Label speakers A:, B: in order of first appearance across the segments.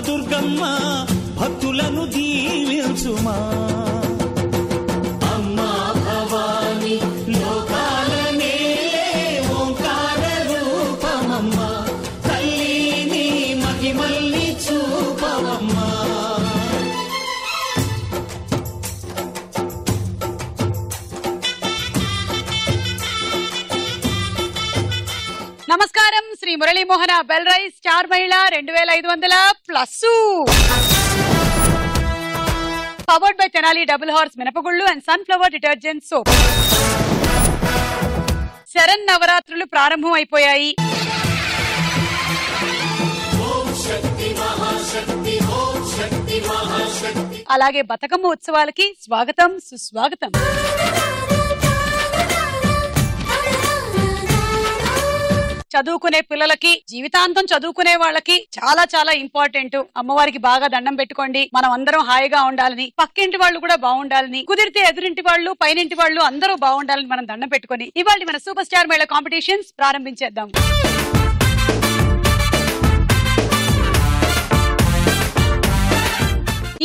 A: దుర్గమ్మ భక్తులను దీవించుమా. అమ్మా భవాని లోకాల నేలే ఓంకార రూపమమ్మ, తల్లిని మహిమల్ని చూపవమ్మా.
B: నమస్కారం. Shri Muralimohana bell rice star మహిళ 2500+. Powered by Tenali double horse మినపగుళ్ళు అండ్ సన్ఫ్లవర్ డిటర్జెంట్ సోప్. శరణ్ నవరాత్రులు ప్రారంభం అయిపోయాయి. అలాగే బతుకమ్మ ఉత్సవాలకి స్వాగతం సుస్వాగతం. చదువుకునే పిల్లలకి, జీవితాంతం చదువుకునే వాళ్ళకి చాలా చాలా ఇంపార్టెంట్. అమ్మవారికి బాగా దండం పెట్టుకోండి. మనం అందరం హాయిగా ఉండాలని, పక్కింటి వాళ్ళు కూడా బాగుండాలని, కుదిరితే ఎదురింటి వాళ్ళు, పైనింటి వాళ్ళు అందరూ బాగుండాలని మనం దండం పెట్టుకుని ఇవాళ మన సూపర్ స్టార్ మేళ కాంపిటీషన్స్ ప్రారంభించేద్దాం.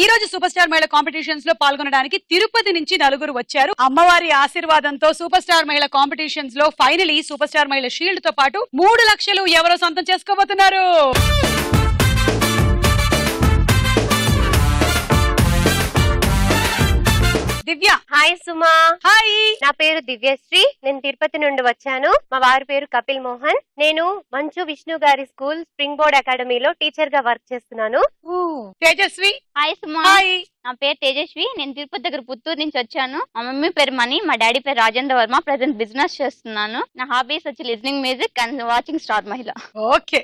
B: ఈ రోజు సూపర్ స్టార్ మహిళ కాంపిటీషన్స్ లో పాల్గొనడానికి తిరుపతి నుంచి 4 వచ్చారు. అమ్మవారి ఆశీర్వాదంతో సూపర్ స్టార్ మహిళ కాంపిటీషన్స్ లో ఫైనలీ సూపర్ స్టార్ మహిళ షీల్డ్ తో పాటు 3 లక్షలు ఎవరో సొంతం చేసుకోబోతున్నారు. దివ్య.
C: హాయ్ సుమా.
B: హాయ్.
C: నా పేరు దివ్యశ్రీ. నేను తిరుపతి నుండి వచ్చాను. మా వారి పేరు కపిల్ మోహన్. నేను మంచు విష్ణు గారి స్కూల్ స్ప్రింగ్ బోర్డ్ అకాడమీలో టీచర్ గా వర్క్ చేస్తున్నాను.
B: తేజస్వి.
D: హాయ్ సుమా.
B: హాయ్.
D: నా పేరు తేజస్వి. నేను తిరుపతి దగ్గర పుత్తూరు నుంచి వచ్చాను. మా మమ్మీ పేరు మణి, మా డాడీ పేరు రాజేంద్ర వర్మ. ప్రెసెంట్ బిజినెస్ చేస్తున్నాను. నా హాబీస్ వచ్చి listening music and watching star మహిళ.
B: Okay.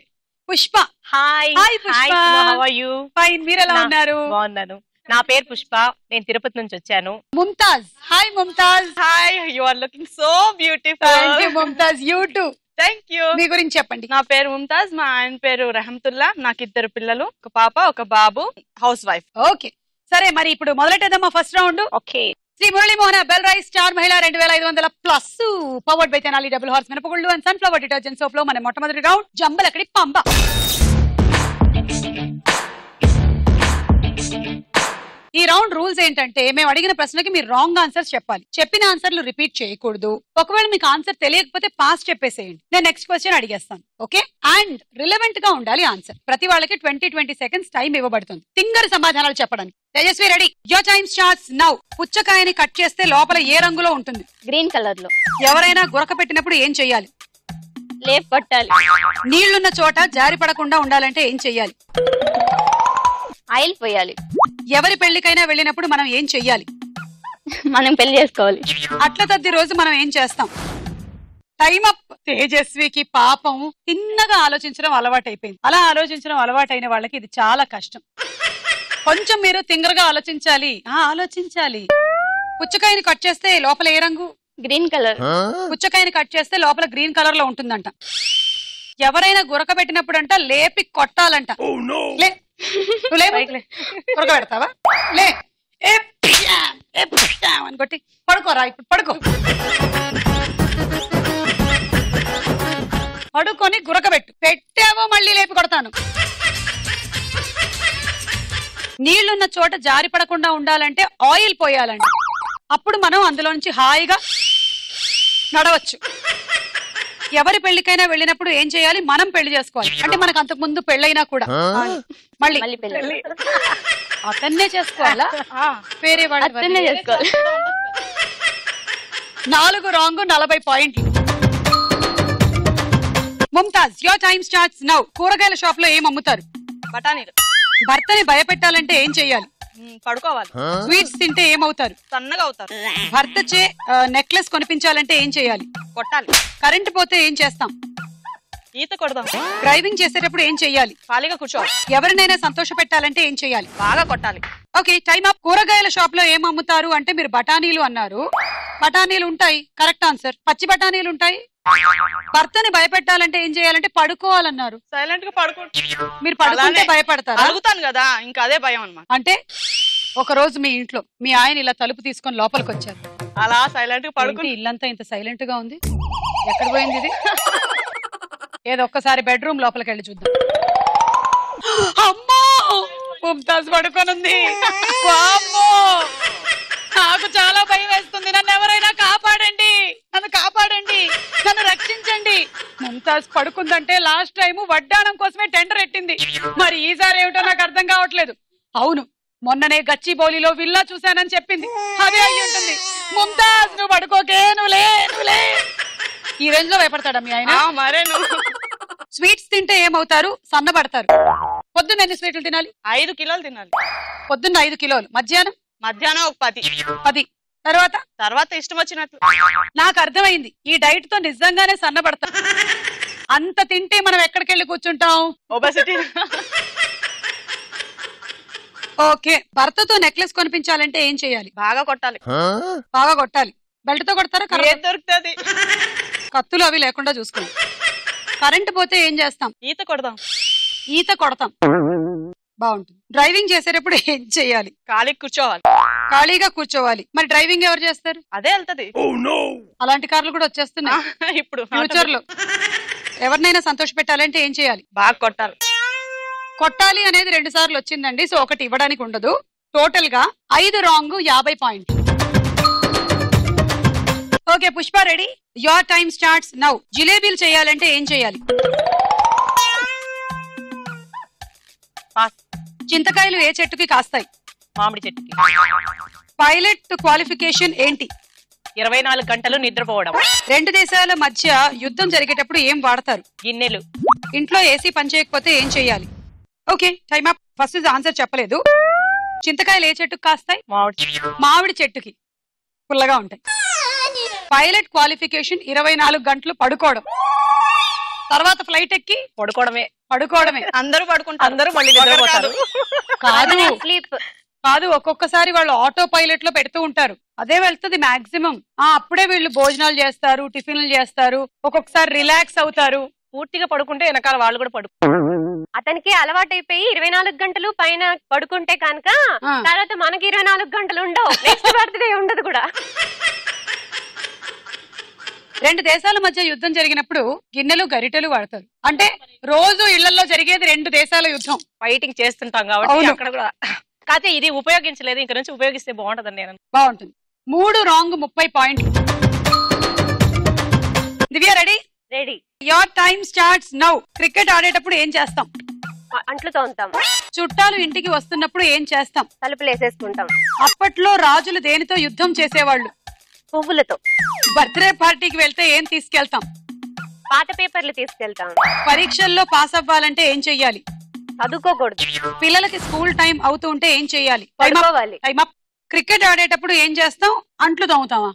B: Pushpa.
E: Hi.
B: Hi Pushpa.
E: How are you?
B: Fine. మీరు ఎలా ఉన్నారు?
E: బాగున్నాను. నా పేరు పుష్ప. నేను తిరుపతి నుంచి వచ్చాను.
B: Mumtaz. Hi Mumtaz.
E: Hi. You are looking so beautiful.
B: Thank you Mumtaz. You too.
E: Thank you.
B: మీ గురించి చెప్పండి.
E: నా పేరు ముంతాజ్. మా ఆయన పేరు రహమతుల్లా. నాకు 2 పిల్లలు, ఒక పాప ఒక బాబు. House wife.
B: ఓకే సరే, మరి ఇప్పుడు మొదలెట్టేద్దామా first round.
E: Okay.
B: Shri Muralimohana bell rice star మహిళ 2500+. Powered by Tenali double horse మినపగుళ్ళు అండ్ సన్ఫ్లవర్ డిటర్జెంట్ సోప్ లో మన మొట్టమొదటి రౌండ్ జంబలకడి పంబ. ఈ రౌండ్ రూల్స్ ఏంటంటే, మేము అడిగిన ప్రశ్నకి మీరు రాంగ్ ఆన్సర్స్ చెప్పాలి. చెప్పిన ఆన్సర్లు రిపీట్ చేయకూడదు. ఒకవేళ మీకు ఆన్సర్ తెలియకపోతే పాస్ చెప్పేసేయండి. నేను నెక్స్ట్ క్వశ్చన్ అడిగేస్తాను. ఓకే. అండ్ రిలవెంట్ గా ఉండాలి ఆన్సర్. ప్రతి వాళ్ళకి 20 సెకండ్స్ టైం ఇవ్వబడుతుంది తింగర సమాధానాలు చెప్పడానికి. Tejaswi ready? Your time starts now. పుచ్చకాయని కట్ చేస్తే లోపల ఏ రంగులో ఉంటుంది?
D: గ్రీన్ కలర్ లో.
B: ఎవరైనా గురక పెట్టినప్పుడు ఏం చెయ్యాలి?
D: లేప్ పట్టాలి.
B: నీళ్లున్న చోట జారి పడకుండా ఉండాలంటే ఏం చెయ్యాలి?
D: ఆయిల్ పోయాలి.
B: ఎవరి పెళ్లికైనా వెళ్ళినప్పుడు మనం ఏం చెయ్యాలి?
D: మనం పెళ్లి చేసుకోవాలి.
B: అట్ల తద్ది రోజు మనం ఏం చేస్తాం? Time up. తేజస్వికి పాపం తిన్నగా ఆలోచించడం అలవాటైపోయింది. అలా ఆలోచించడం అలవాటైన వాళ్ళకి ఇది చాలా కష్టం. కొంచెం మీరు తింగరగా ఆలోచించాలి. ఆలోచించాలి. పుచ్చకాయని కట్ చేస్తే లోపల ఏ రంగు?
D: Green colour.
B: పుచ్చకాయని కట్ చేస్తే లోపల గ్రీన్ కలర్ లో ఉంటుందంట. ఎవరైనా గురక పెట్టినప్పుడు అంట లేపి కొట్టాలంట. లే గురక పెడతావా? లే అని కొట్టి పడుకోరా. ఇప్పుడు పడుకో. పడుకొని గురక పెట్టు. పెట్టావో మళ్ళీ లేపి కొడతాను. నీళ్లున్న చోట జారి పడకుండా ఉండాలంటే ఆయిల్ పోయాలండి. అప్పుడు మనం అందులో నుంచి హాయిగా నడవచ్చు. ఎవరి పెళ్లికైనా వెళ్ళినప్పుడు ఏం చేయాలి? మనం పెళ్లి చేసుకోవాలి. అంటే మనకు అంతకు ముందు పెళ్ళైనా కూడా మళ్ళీ
D: పెళ్లి
B: అతన్నే చేసుకోవాలా? వేరే
D: అతన్నే చేసుకోవాలి.
B: 4 రాంగ్, 40 పాయింట్లు. Mumtaz, your time starts now. కూరగాయల షాప్ లో ఏం అమ్ముతారు?
E: బఠానీలు.
B: భర్తని భయపెట్టాలంటే ఏం చెయ్యాలి?
E: పడుకోవాలి.
B: స్వీట్స్ తింటే ఏమవుతారు?
E: సన్నగా అవుతారు.
B: భర్త చే నెక్లెస్ కొనిపించాలంటే ఏం చేయాలి?
E: కొట్టాలి.
B: కరెంట్ పోతే ఏం చేస్తాం?
E: ఈత కొడదాం.
B: డ్రైవింగ్ చేసేటప్పుడు ఏం చెయ్యాలి?
E: ఖాళీగా కూర్చోవాలి.
B: ఎవరినైనా సంతోష పెట్టాలంటే ఏం చెయ్యాలి?
E: బాగా కొట్టాలి.
B: Okay, time up. కూరగాయల షాప్ లో ఏం అమ్ముతారు అంటే మీరు బఠానీలు అన్నారు. బఠానీలు ఉంటాయి, కరెక్ట్ ఆన్సర్. పచ్చి బఠానీలు ఉంటాయి. భర్తని భయపెట్టాలంటే ఏం చేయాలంటే పడుకోవాలన్నారు.
E: సైలెంట్ గా పడుకో.
B: మీరు పడుకుంటే భయపడతారా?
E: అడుగుతాను కదా, ఇంకా అదే భయం అన్నమాట.
B: అంటే ఒక రోజు మీ ఇంట్లో మీ ఆయన ఇలా తలుపు తీసుకొని లోపలికి వచ్చారు.
E: అలా సైలెంట్ గా పడుకుంటే
B: ఇల్లంతా ఇంత సైలెంట్ గా ఉంది, ఎక్కడ పోయింది ఇది? ఏదో ఒక్కసారి బెడ్రూమ్ లోపలికి వెళ్ళి చూద్దాం. అమ్మా ముంతాజ్ పడుకోనుంది. వామ్మో, నాకు చాలా భయం వేస్తుంది. నన్ను ఎవరైనా కాపాడండి, నన్ను కాపాడండి, నన్ను రక్షించండి. ముంతాజ్ పడుకుందంటే లాస్ట్ టైం వడ్డాణం కోసమే టెండర్ ఎట్టింది. మరి ఈసారి ఏమిటో నాకు అర్థం కావట్లేదు. అవును, మొన్ననే గచ్చిబౌలిలో విల్లా చూశానని చెప్పింది. అదే అయ్యి ఉంటుంది. ముంతాజ్ నువ్వు పడుకోకే, నువ్వులే. ఈ రేంజ్ లో భయపడతాడా మీ ఆయన?
E: మరేను.
B: స్వీట్స్ తింటే ఏమవుతారు? సన్నబడతారు. పొద్దున్న ఎన్ని స్వీట్లు తినాలి?
E: 5 కిలోలు తినాలి.
B: పొద్దున్న 5 కిలోలు, మధ్యాహ్నం
E: ఒక
B: 10. తర్వాత
E: ఇష్టం వచ్చినట్లు.
B: నాకు అర్థమైంది, ఈ డైట్ తో నిజంగానే సన్నబడతా. అంత తింటే మనం ఎక్కడికెళ్ళి కూర్చుంటాం?
E: ఒబెసిటీ.
B: ఓకే, భర్తతో నెక్లెస్ కొనిపించాలంటే ఏం చేయాలి?
E: బాగా కొట్టాలి.
B: బెల్ట్ తో కొడతారా?
E: దొరుకుతుంది.
B: కత్తులు అవి లేకుండా చూసుకోండి. కరెంట్ పోతే ఏం చేస్తాం? ఈత కొడతాం. బాగుంటుంది. డ్రైవింగ్ చేసేటప్పుడు ఏం చేయాలి? ఖాళీగా కూర్చోవాలి. మరి డ్రైవింగ్ ఎవరు చేస్తారు?
E: అదే వెళ్తది.
B: అలాంటి కార్లు కూడా వచ్చేస్తున్నాయి
E: ఇప్పుడు
B: ఫ్యూచర్ లో. ఎవరినైనా సంతోష పెట్టాలంటే ఏం చేయాలి?
E: బాగా కొట్టాలి.
B: కొట్టాలి అనేది 2 సార్లు వచ్చిందండి. సో ఒకటి ఇవ్వడానికి ఉండదు. టోటల్ గా 5 wrong, 50 point. Okay Pushpa, ready? Your time starts now. జిలేబీలు చేయాలంటే ఏం చేయాలి? చింతకాయలు ఏ చెట్టుకి కాస్తాయి?
F: మామిడి చెట్టుకి.
B: పైలట్ క్వాలిఫికేషన్ ఏంటి?
F: 24 గంటలు నిద్రపోవడం.
B: 2 దేశాల మధ్య యుద్ధం జరిగేటప్పుడు ఏం వాడతారు?
F: గిన్నెలు.
B: ఇంట్లో ఏసీ పనిచేయకపోతే ఏం చేయాలి? Okay time up. First answer చెప్పలేదు. చింతకాయలు ఏ చెట్టుకి కాస్తాయి? మామిడి చెట్టుకి. పుల్లగా ఉంటాయి. పైలట్ క్వాలిఫికేషన్ 24 గంటలు పడుకోవడం. తర్వాత ఫ్లైట్ ఎక్కి
F: పడుకోవడమే.
E: అందరూ పడుకుంటారు.
F: అందరూ మళ్ళీ నిద్రపోతారు.
B: కాదు, ఒక్కొక్కసారి వాళ్ళు ఆటో పైలట్ లో పెడుతూ ఉంటారు. అదే వెళ్తుంది మాక్సిమం. అప్పుడే వీళ్ళు భోజనాలు చేస్తారు, టిఫిన్లు చేస్తారు, ఒక్కొక్కసారి రిలాక్స్ అవుతారు.
F: పూర్తిగా పడుకుంటే వెనకాల వాళ్ళు కూడా
C: అతనికి అలవాటు అయిపోయి 24 గంటలు పైన పడుకుంటే కనుక తర్వాత మనకి 24 గంటలు ఉండవు. నెక్స్ట్ బర్త్డే ఉండదు కూడా.
B: 2 దేశాల మధ్య యుద్ధం జరిగినప్పుడు గిన్నెలు గరిటెలు వాడతారు. అంటే రోజు ఇళ్లలో జరిగేది 2 దేశాల యుద్ధం.
F: ఫైటింగ్ చేస్తుంటాం కాబట్టి అక్కడ కూడా. కాకపోతే ఇది ఉపయోగించలేదు, ఇంక నుంచి ఉపయోగిస్తే బాగుంటదండి. నేను
B: బాగుంటుంది. 3 wrong, 30 point. Divya ready?
C: Ready.
B: Your time starts now. Cricket ఆడేటప్పుడు ఏం చేస్తాం?
C: అంట్లు తోముతాం.
B: చుట్టాలు ఇంటికి వస్తున్నప్పుడు ఏం చేస్తాం?
C: తలుపులు వేసేసుకుంటాం.
B: అప్పట్లో రాజులు దేనితో యుద్ధం చేసేవాళ్ళు?
C: పువ్వులతో.
B: బర్త్డే పార్టీకి వెళ్తే ఏం తీసుకెళ్తాం?
C: పాత పేపర్లు తీసుకెళ్తాం.
B: పరీక్షల్లో పాస్ అవ్వాలంటే ఏం చెయ్యాలి?
C: చదువుకోకూడదు.
B: పిల్లలకి స్కూల్ టైం అవుతూ ఉంటే ఏం చెయ్యాలి?
C: పడుకోవాలి.
B: క్రికెట్ ఆడేటప్పుడు ఏం చేస్తాం? అంట్లు తోముతామా?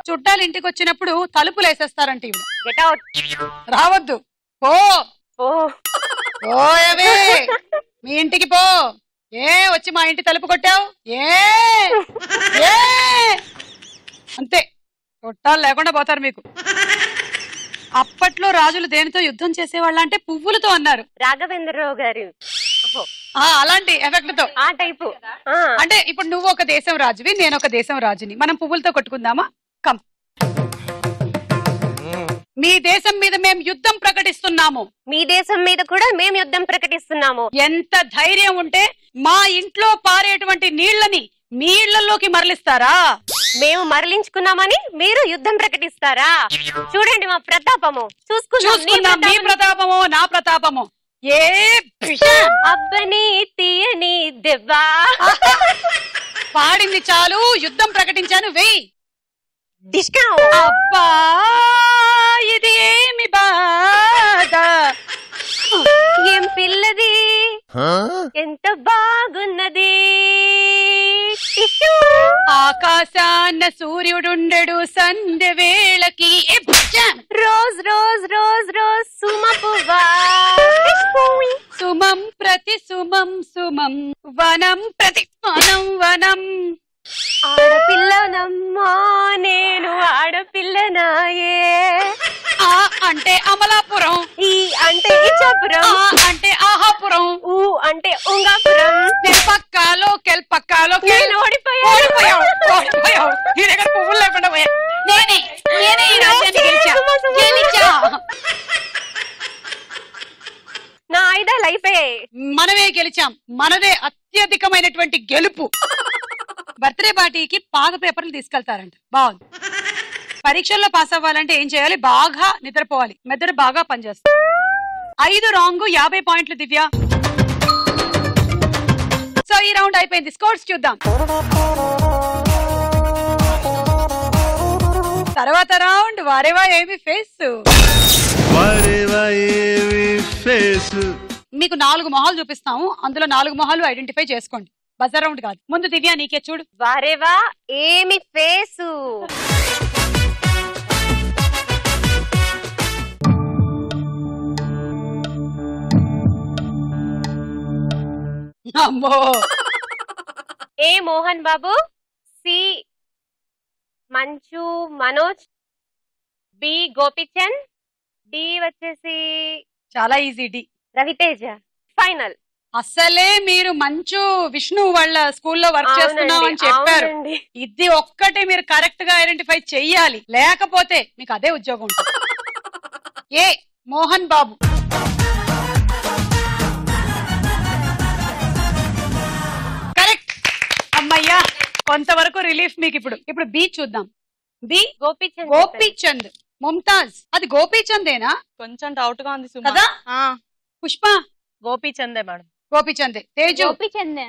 B: చుట్టాలు ఇంటికి వచ్చినప్పుడు తలుపులు వేసేస్తారంట.
C: Get out.
B: రావద్దు, పో. ఓయవే, మీ ఇంటికి పో. వచ్చి మా ఇంటి తలుపు కొట్టావు? అంతే, చుట్టాలు లేకుండా పోతారు మీకు. అప్పట్లో రాజులు దేనితో యుద్ధం చేసేవాళ్ళ అంటే పువ్వులతో అన్నారు.
C: రాఘవేంద్రరావు గారు
B: అలాంటి ఎఫెక్ట్ తో.
C: ఆ టైపు.
B: అంటే ఇప్పుడు నువ్వు ఒక దేశం రాజువి, నేను ఒక దేశం రాజుని. మనం పువ్వులతో కొట్టుకుందామా? కమ్. మీ దేశం మీద మేము యుద్ధం ప్రకటిస్తున్నాము.
C: మీ దేశం మీద కూడా మేము యుద్ధం ప్రకటిస్తున్నాము.
B: ఎంత ధైర్యం ఉంటే మా ఇంట్లో పారేటువంటి నీళ్లని మీ ఇళ్లలోకి మరలిస్తారా?
C: మేము మరలించుకున్నామని మీరు యుద్ధం ప్రకటిస్తారా? చూడండి మా ప్రతాపము.
B: చూసుకుందాం మీ ప్రతాపమో నా ప్రతాపమో.
C: అబ్బని తీయని దెబ్బా.
B: పాడింది చాలు, యుద్ధం ప్రకటించాను. వెయ్యి.
C: అబ్బా
B: ఇది ఏమి బాధ,
C: ఏం పిల్లది, ఎంత బాగున్నది.
B: ఆకాశాన్న సూర్యుడుండెడు సంధ్య వేళకి.
C: Rose rose rose rose Suma పువ్వా.
B: సుమం ప్రతి సుమం సుమం, వనం ప్రతి వనం వనం.
C: ఆడపిల్లనమ్మా నేను, ఆడపిల్లనాయే.
B: ఆ అంటే అమలాపురం,
C: ఈ అంటే ఇచ్చాపురం,
B: ఆ అంటే ఆహాపురం,
C: ఊ అంటే ఉంగాపురం.
B: నేను పక్కాలో
C: నేను
B: ఓడిపోయావు. నీ దగ్గర పువ్వులు లేకుండా పోయా. నేనే ఈ రాజ్యాన్ని గెలిచా.
C: నా ఐదా లైఫే.
B: మన మనమే గెలిచాం. మనదే అత్యధికమైనటువంటి గెలుపు. బర్త్డే పార్టీకి పాత పేపర్లు తీసుకెళ్తారంట. బాగుంది. పరీక్షల్లో పాస్ అవ్వాలంటే ఏం చేయాలి? బాగా నిద్రపోవాలి, మెదడు బాగా పనిచేస్తుంది. 5 రాంగ్, 50 పాయింట్లు దివ్య. సో ఈ రౌండ్ అయిపోయింది. స్కోర్స్ చూద్దాం. తర్వాత రౌండ్ వారేవా ఏమి ఫేస్. మీకు 4 మొహాలు చూపిస్తాము, అందులో 4 మొహాలు ఐడెంటిఫై చేసుకోండి. బజర్ రౌండ్ కాదు. ముందు దివ్య నీకే చూడు.
C: వారేవా ఏమి ఫేసు.
B: అమ్మో.
C: ఏ Mohan Babu, C Manchu Manoj, B Gopichand, D వచ్చేసి
B: చాలా ఈజీ. డి
C: రవితేజ. ఫైనల్.
B: అసలే మీరు మంచు విష్ణు వాళ్ళ స్కూల్లో వర్క్ చేస్తున్నాం అని చెప్పారు. ఇది ఒక్కటి మీరు కరెక్ట్ గా ఐడెంటిఫై చెయ్యాలి, లేకపోతే మీకు అదే ఉద్యోగం ఉంటుంది. ఏ మోహన్ బాబు. కరెక్ట్. అమ్మయ్యా, కొంతవరకు రిలీఫ్ మీకు. ఇప్పుడు బి చూద్దాం. బి
C: గోపిచంద్.
B: గోపీచంద్. ముంతాజ్. అది గోపీచందేనా?
E: కొంచెం డౌట్ గా ఉంది
B: కదా. పుష్ప
E: గోపీచందే మేడం.
B: గోపీచందే. తేజు
D: గోపీచందే.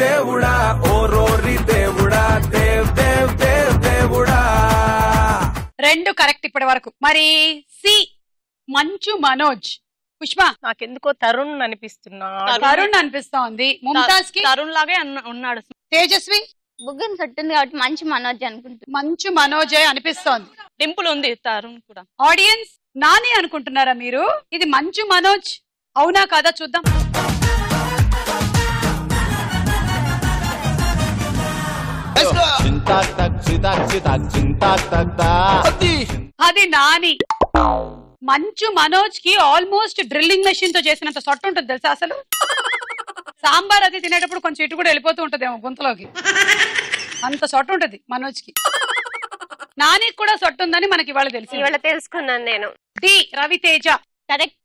G: దేవుడా ఓ రోరి దేవుడా, దేవుడా.
B: 2 కరెక్ట్ ఇప్పటి వరకు. మరి సి మంచు మనోజ్. పుష్ప
F: నాకెందుకో తరుణ్ అనిపిస్తున్నాడు.
B: తరుణ్ అనిపిస్తోంది. ముంతాజ్ కి
E: తరుణ్ లాగే ఉన్నాడు.
B: తేజస్వి
D: బుగ్గన సట్టుంది కాబట్టి మంచి మనోజ్ అనుకుంటున్నా.
B: మంచు మనోజే అనిపిస్తోంది.
E: డింపుల్ ఉంది తరుణ్ కూడా.
B: ఆడియన్స్ నాని అనుకుంటున్నారా మీరు? ఇది మంచు మనోజ్ అవునా కాదా చూద్దాం. అది నాని. మంచు మనోజ్ కి ఆల్మోస్ట్ డ్రిల్లింగ్ మెషిన్ తో చేసినంత సొట్టు ఉంటుంది తెలుసా అసలు. సాంబార్ అది తినేటప్పుడు కొంచెం ఇటు కూడా వెళ్ళిపోతూ ఉంటదేమో గుంతలోకి, అంత సొట్టు ఉంటది మనోజ్ కి. నానికి కూడా సొట్టు ఉందని మనకి ఇవాళ తెలిసి
C: ఇవాళ తెలుసుకున్నాను నేను.
B: డి రవితేజ.
D: కరెక్ట్.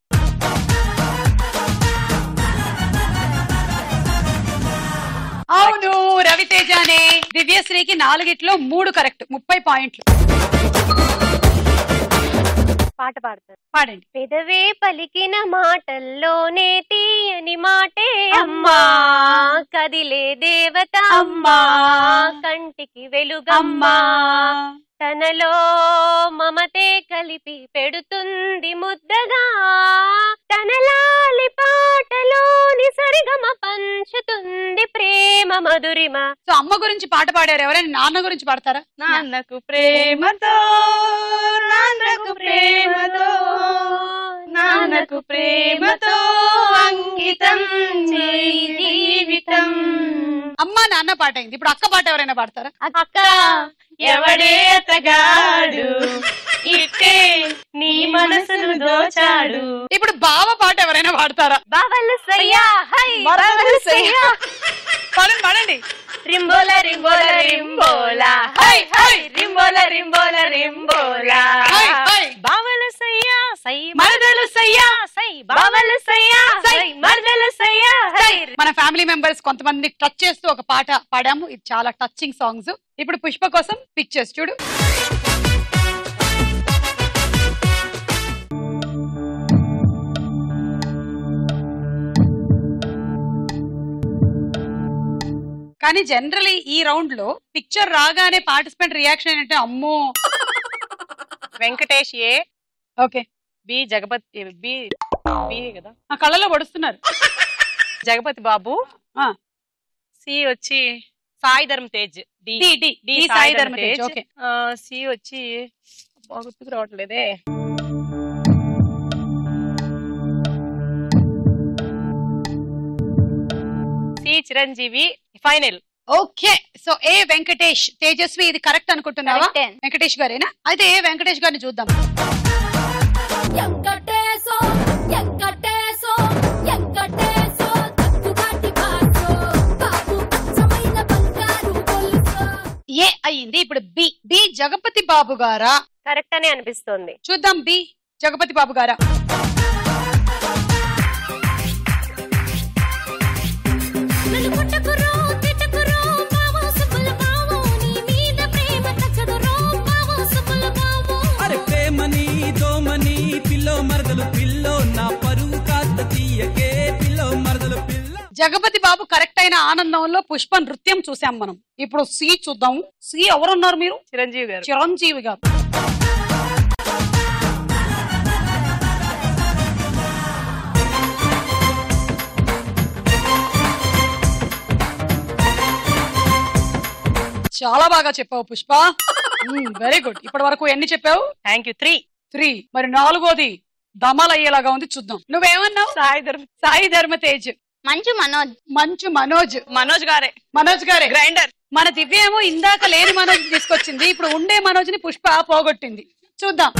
B: అవును రవితేజనే. దివ్యశ్రీకి 4గిట్లో 3 కరెక్ట్, 30 పాయింట్లు.
C: పాట పాడతాను.
B: పాడండి.
C: పెదవే పలికిన మాటల్లోనే తీయని మాటే అమ్మా, కదిలే దేవత అమ్మా, కంటికి వెలుగమ్మా, తనలో మమతే కలిపి పెడుతుంది ముద్దగా, తనలాలి పాటలోని సరిగమ పంచుతుంది ప్రేమ మధురిమ.
B: సో అమ్మ గురించి పాట పాడారు, ఎవరైనా నాన్న గురించి పాడతారా?
E: నాన్నకు ప్రేమతో, నాన్నకు ప్రేమతో, నాన్నకు ప్రేమతో అంకితం జీవితం.
B: అమ్మ నాన్న పాట అయింది. ఇప్పుడు అక్క పాట ఎవరైనా పాడతారా?
F: అక్క ఎవడే అతగాడు, ఇట్టే నీ మనసును దోచాడు.
B: ఇప్పుడు బావ పాట ఎవరైనా పాడతారా?
C: బావలు సయ్యా హై,
B: బావలు సయ్యా. పాడండి పాడండి.
C: రింబోల రింబోల రింబోలా హై హై, రింబోల రింబోల రింబోలా
B: హై, హై.
F: బావలు సయ్యా సై,
B: మరదలు సయ్యా
F: సై,
C: బావలు సయ్యా
B: సై,
C: హై, మరదలు సయ్యా హై.
B: మన ఫ్యామిలీ మెంబర్స్ కొంతమంది టచ్ చేస్తూ ఒక పాట పాడాము. ఇది చాలా టచింగ్ సాంగ్స్. ఇప్పుడు పుష్ప కోసం పిక్చర్స్ చూడు. కానీ జనరలీ ఈ రౌండ్ లో పిక్చర్ రాగానే పార్టిసిపెంట్ రియాక్షన్ ఏంటంటే అమ్మో.
F: వెంకటేష్ ఏ,
B: ఓకే.
F: బి జగపతి, బి కదా,
B: ఆ కళ్ళలో పడుస్తున్నారు.
F: జగపతి బాబు.
B: ఆ.
F: సి వచ్చి Sai Dharam Tej. D
B: D, D, D Sai Dharam Tej. Okay.
F: C వచ్చి గుర్తుకు రావట్లేదే. C Chiranjeevi. Final.
B: Okay. So A Venkatesh. Tejaswi ఇది కరెక్ట్ అనుకుంటున్నావా?
D: Correct.
B: వెంకటేష్ గారేనా? అయితే ఏ వెంకటేష్ గారిని చూద్దాం.
H: ఎంకటేశో ఎంకటేశో ఎంకటేశో తక్కువాటి బాసో బాబు అచ్చమైన బంగారు గొలుసో.
B: ఏ అయ్యింది. ఇప్పుడు బి. బి జగపతి బాబు గారా
C: కరెక్ట్ అనే అనిపిస్తుంది.
B: చూద్దాం బి జగపతి బాబు గారా.
H: నన్ను కొట్టకురో తిట్టకురో బావో సుబ్బుల బావో నీ మీద ప్రేమ తగ్గదురో బావో సుబ్బుల బావో.
A: అరే ప్రేమని దోమని పిల్లో మరదలు పిల్లో నా పరువు కాస్త తీయకే పిల్లో మరదలు పిల్ల.
B: జగపతి బాబు కరెక్ట్ అయిన ఆనందంలో పుష్ప నృత్యం చూసాం మనం. ఇప్పుడు సి చూద్దాం. సి ఎవరున్నారు మీరు?
E: చిరంజీవి గారు.
B: చిరంజీవి గారు. చాలా బాగా చెప్పావు పుష్ప. Very good. ఇప్పటి వరకు ఎన్ని చెప్పావు?
E: Thank you.
B: 3. మరి 4వది దమాలయ్యేలాగా ఉంది, చూద్దాం. నువ్వేమన్నావు? సాయి ధర్మ తేజ్.
D: మంచు మనోజ్.
B: మంచు మనోజ్.
E: మనోజ్ గారే
B: గ్రైండర్. మన దివ్య ఏమో ఇందాక లేని మనోజ్ తీసుకొచ్చింది, ఇప్పుడు ఉండే మనోజ్ ని పుష్ప పోగొట్టింది. చూద్దాం.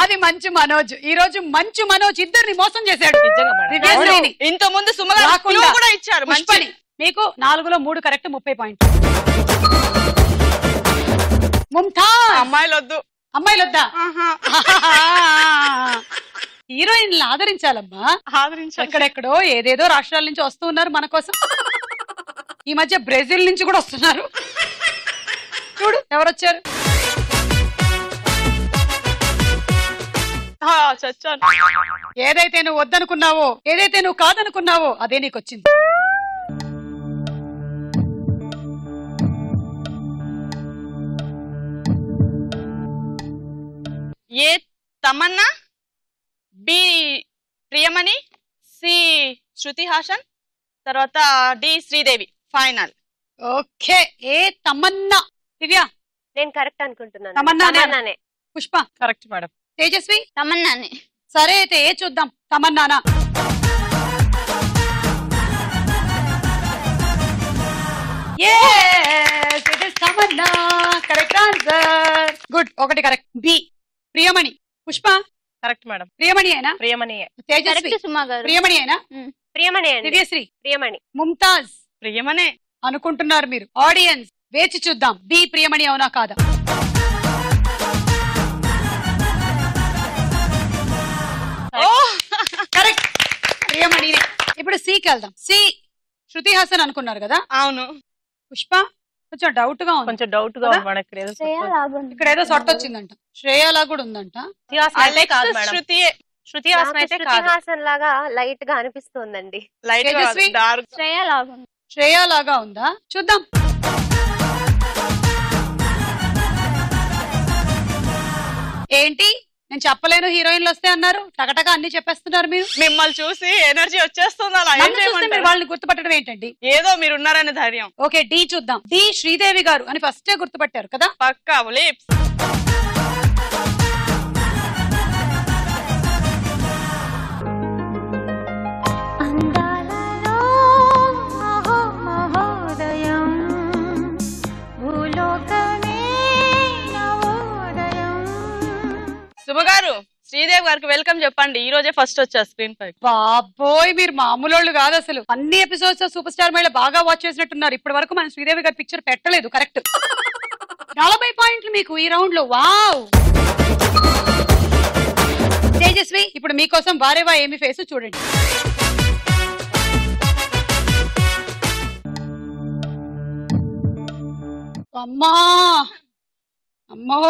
B: అది మంచు మనోజ్. ఈ రోజు మంచు మనోజ్ ఇద్దరిని మోసం చేశాడు. దివ్యశ్రీని
E: ఇంత ముందు సుమగారు కూడా ఇచ్చారు
B: పుష్పని. మీకు 4లో 3 కరెక్ట్, 30 పాయింట్. ముంతాజ్. అమ్మాయిలు వద్దా? హీరోయిన్లు ఆదరించాలమ్మా. ఎక్కడెక్కడో ఏదేదో రాష్ట్రాల నుంచి వస్తూ ఉన్నారు మన కోసం. ఈ మధ్య బ్రెజిల్ నుంచి కూడా వస్తున్నారు. చూడు ఎవరొచ్చారు. ఏదైతే నువ్వు వద్దనుకున్నావో, ఏదైతే నువ్వు కాదనుకున్నావో అదే నీకొచ్చింది.
E: A Tamannaah, B Priyamani, C Shruti Haasan, తర్వాత D Sridevi. Final.
B: Okay. A Tamannaah. Divya
C: నేను కరెక్ట్ అనుకుంటున్నాను.
B: తమన్నానే. Pushpa
E: correct madam.
B: తేజస్వి
D: తమన్నానే.
B: సరే అయితే ఏ చూద్దాం. తమన్నానా. Tamannaah correct answer. గుడ్. ఒకటి correct. B Priyamani. Pushpa
E: correct madam.
B: Priyamani అయినా?
E: ప్రియమణి.
B: తేజస్వి
D: సుమా గారు.
B: ప్రియమణి అయినా?
C: ప్రియమణి.
B: దివ్యశ్రీ
C: ప్రియమణి.
B: ముంతాజ్
E: ప్రియమనే
B: అనుకుంటున్నారు మీరు. ఆడియన్స్ వేచి చూద్దాం బి ప్రియమణి అవునా కాదా. కరెక్ట్, ప్రియమణి. ఇప్పుడు సికి వెళ్దాం. సి శృతి హాసన్ అనుకున్నారు కదా?
E: అవును.
B: పుష్ప కొంచెం డౌట్ గా ఉంది.
E: కొంచెం డౌట్ గా ఉంది మనకి.
B: ఇక్కడ ఏదో సొట్ట వచ్చిందంట. శ్రేయాలా కూడా ఉందంట.
E: శృతి హాసన్ అయితే కాదు.
C: హాసన్ లాగా లైట్ గా అనిపిస్తుందండి.
B: శ్రేయా లాగా ఉందా? చూద్దాం. ఏంటి నేను చెప్పలేను హీరోయిన్లు వస్తే అన్నారు, టకటక అన్ని చెప్పేస్తున్నారు మీరు.
E: మిమ్మల్ని చూసి ఎనర్జీ వచ్చేస్తుంది. అలా
B: వాళ్ళని గుర్తుపట్టడం ఏంటండి?
E: ఏదో మీరు ఉన్నారనే ధైర్యం.
B: ఓకే డి చూద్దాం. డి శ్రీదేవి గారు అని ఫస్టే గుర్తుపట్టారు కదా?
E: పక్కా. లిప్స్. శుభగారు శ్రీదేవి గారికి వెల్కమ్ చెప్పండి. ఈ రోజే ఫస్ట్ వచ్చారు స్క్రీన్ పై.
B: బాబోయ్ మీరు మామూలు కాదు అసలు. అన్ని ఎపిసోడ్స్ సూపర్ స్టార్ మహిళ బాగా వాచ్ చేసినట్టున్నారు. ఇప్పటి వరకు మనం శ్రీదేవి గారి పిక్చర్ పెట్టలేదు. కరెక్ట్. 40 పాయింట్లు మీకు ఈ రౌండ్ లో. వావ్. తేజస్వి ఇప్పుడు మీకోసం వారేవా ఏమి ఫేస్ చూడండి. అమ్మా అమ్మో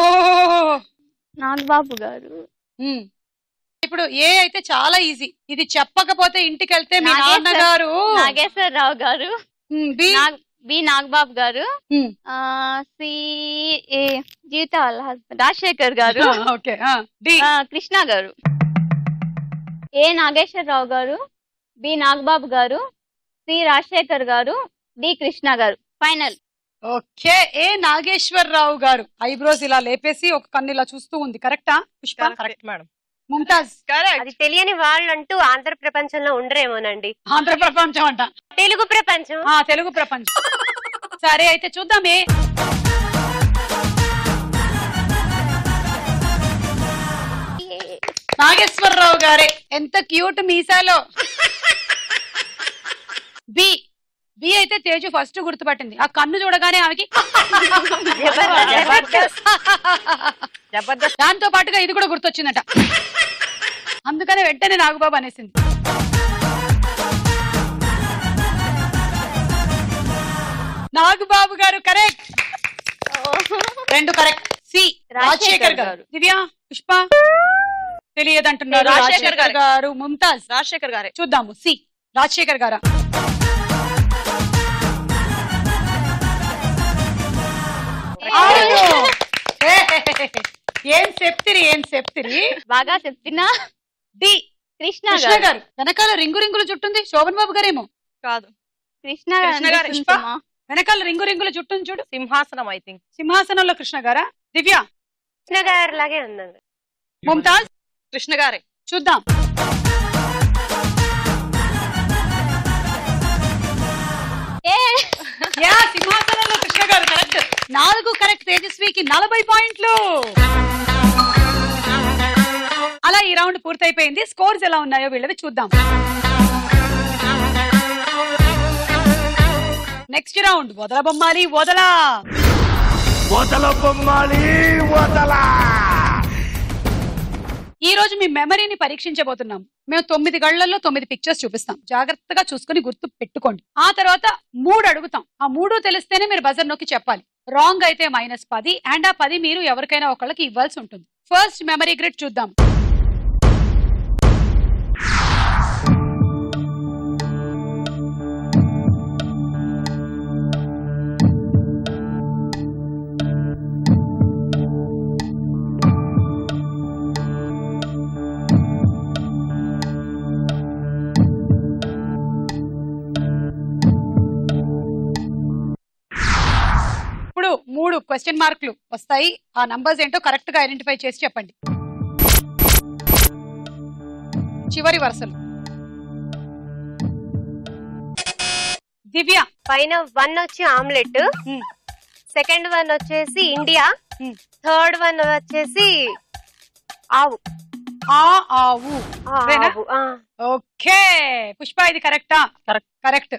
D: నాగబాబు గారు.
B: ఇప్పుడు ఏ అయితే చాలా ఈజీ. ఇది చెప్పకపోతే ఇంటికి వెళ్తే మీ నాన్నగారు
D: నాగేశ్వరరావు గారు. బి నాగబాబు గారు. సి జీవిత వాళ్ళ హస్బెండ్ రాజశేఖర్ గారు.
B: ఓకే.
D: కృష్ణ గారు. ఏ నాగేశ్వరరావు గారు, బి నాగబాబు గారు, సి రాజశేఖర్ గారు, డి కృష్ణ గారు. ఫైనల్.
B: ఓకే. ఏ నాగేశ్వరరావు గారు. ఐబ్రోస్ ఇలా లేపేసి ఒక కన్ను ఇలా చూస్తూ ఉంది. కరెక్టా పుష్ప?
E: Correct madam.
B: ముంతాజ్.
C: అది తెలియని వాళ్ళంటూ ఆంధ్ర ప్రపంచంలో ఉండరేమోనండి.
B: ఆంధ్ర ప్రపంచం అంట.
C: తెలుగు ప్రపంచం.
B: తెలుగు ప్రపంచం. సరే అయితే చూద్దామే. నాగేశ్వరరావు గారే. ఎంత క్యూట్ మీసాలో. బి బి అయితే తేజు ఫస్ట్ గుర్తుపట్టింది. ఆ కన్ను చూడగానే ఆమెకి
F: జబర్దస్త్.
B: దాంతో పాటుగా ఇది కూడా గుర్తొచ్చిందట. అందుకనే వెంటనే నాగబాబు అనేసింది. నాగబాబు గారు కరెక్ట్. 2 కరెక్ట్. సి రాజశేఖర్ గారు. దివ్య, పుష్ప తెలియదంటున్నారు.
F: రాజశేఖర్
B: గారు. ముంతాజ్.
F: రాజశేఖర్ గారే.
B: చూద్దాము. సి రాజశేఖర్ గారా? ఏం చెప్తిరి
D: బాగా చెప్పినా.
B: డి
D: కృష్ణ
B: కృష్ణ గారు. వెనకాల రింగుల చుట్టుంది. శోభన్ బాబు గారేమో
E: కాదు.
D: కృష్ణ
E: కృష్ణ గారు.
D: అనిపిస్తుందమ్మా.
B: వెనకాల రింగుల చుట్టుంది చూడు.
E: సింహాసనం ఐ థింక్.
B: సింహాసనంలో కృష్ణ గారా? దివ్య,
C: కృష్ణ గారు లాగే ఉందండి.
B: ముంతాజ్.
E: కృష్ణ గారే.
B: చూద్దాం. యా, సింహాసనంలో కృష్ణ గారు కరెక్ట్. 4 కరెక్ట్. తేజస్వికి 40 పాయింట్లు. అలా ఈ రౌండ్ పూర్తయిపోయింది. స్కోర్స్ ఎలా ఉన్నాయో వీళ్ళవి చూద్దాం. నెక్స్ట్ రౌండ్ వదల బొమ్మాలి వదలా.
G: వదల బొమ్మాలి వదలా.
B: ఈ రోజు మీ మెమరీని పరీక్షించబోతున్నాం. మేము 9 గళ్లలో 9 పిక్చర్స్ చూపిస్తాం. జాగ్రత్తగా చూసుకుని గుర్తు పెట్టుకోండి. ఆ తర్వాత 3 అడుగుతాం. ఆ 3 తెలిస్తేనే మీరు బజర్ నొక్కి చెప్పాలి. రాంగ్ అయితే -10 అండ్ ఆ 10 మీరు ఎవరికైనా ఒకళ్ళకి ఇవ్వాల్సి ఉంటుంది. ఫస్ట్ మెమరీ గ్రిడ్ చూద్దాం. ఇప్పుడు 3 క్వశ్చన్ మార్కులు వస్తాయి. ఆ నంబర్స్ ఏంటో కరెక్ట్ గా ఐడెంటిఫై చేసి చెప్పండి. చివరి వరుసలు. దివ్య,
C: పైన 1 వచ్చి ఆమ్లెట్, సెకండ్ 1 వచ్చేసి ఇండియా, థర్డ్ 1 వచ్చేసి ఆవు.
B: ఆవు.
C: ఆవు.
B: ఓకే. పుష్ప, ఇది కరెక్టా? Correct.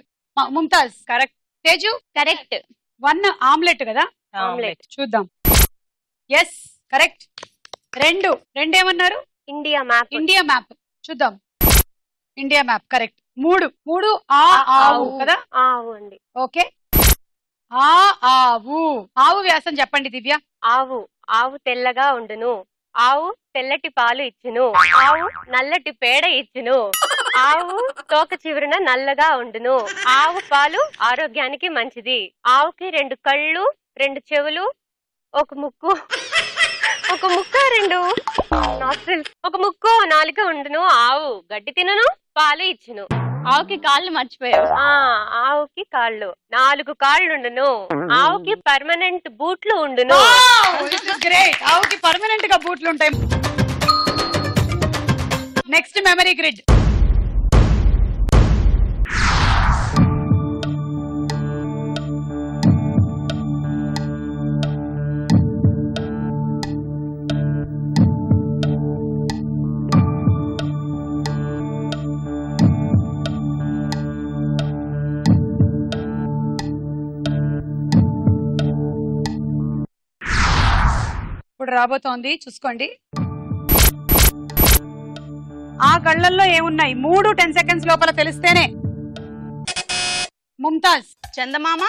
B: Mumtaz
E: correct.
B: Teju
D: correct.
B: 1 omelette కదా?
C: ఆమ్లెట్.
B: చూద్దాం. Yes correct. 2 ఏమన్నారు?
C: India map.
B: India map. చూద్దాం. India map correct. 3 ఆవు కదా?
C: ఆవు అండి.
B: ఓకే. ఆవు. ఆవు వ్యాసం చెప్పండి దివ్య.
C: ఆవు తెల్లగా ఉండును. ఆవు తెల్లటి పాలు ఇచ్చును. ఆవు నల్లటి పేడ ఇచ్చును. ఆవు తోక చివరన నల్లగా ఉండును. ఆవు పాలు ఆరోగ్యానికి మంచిది. ఆవుకి 2 కళ్ళు, 2 చెవులు, 1 ముక్కు, 2 నాస్ట్రిల్స్, 1 ముక్కు, 4 నాలుక ఉండును. ఆవు గడ్డి తినను, పాలు ఇచ్చును.
D: ఆవుకి కాళ్ళు మర్చిపోయావు.
C: ఆవుకి కాళ్ళు 4 కాళ్ళు ఉండును. ఆవుకి పర్మనెంట్ బూట్లు ఉండును.
B: గ్రేట్. ఆవుకి పర్మనెంట్ గా బూట్లు ఉంటాయి. Next memory grid. ఇప్పుడు రాబోతోంది చూసుకోండి. ఆ గళ్ళల్లో ఏమున్నాయి? 3 10 సెకండ్స్ లోపల తెలిస్తేనే. ముంతాజ్.
E: చందమామ,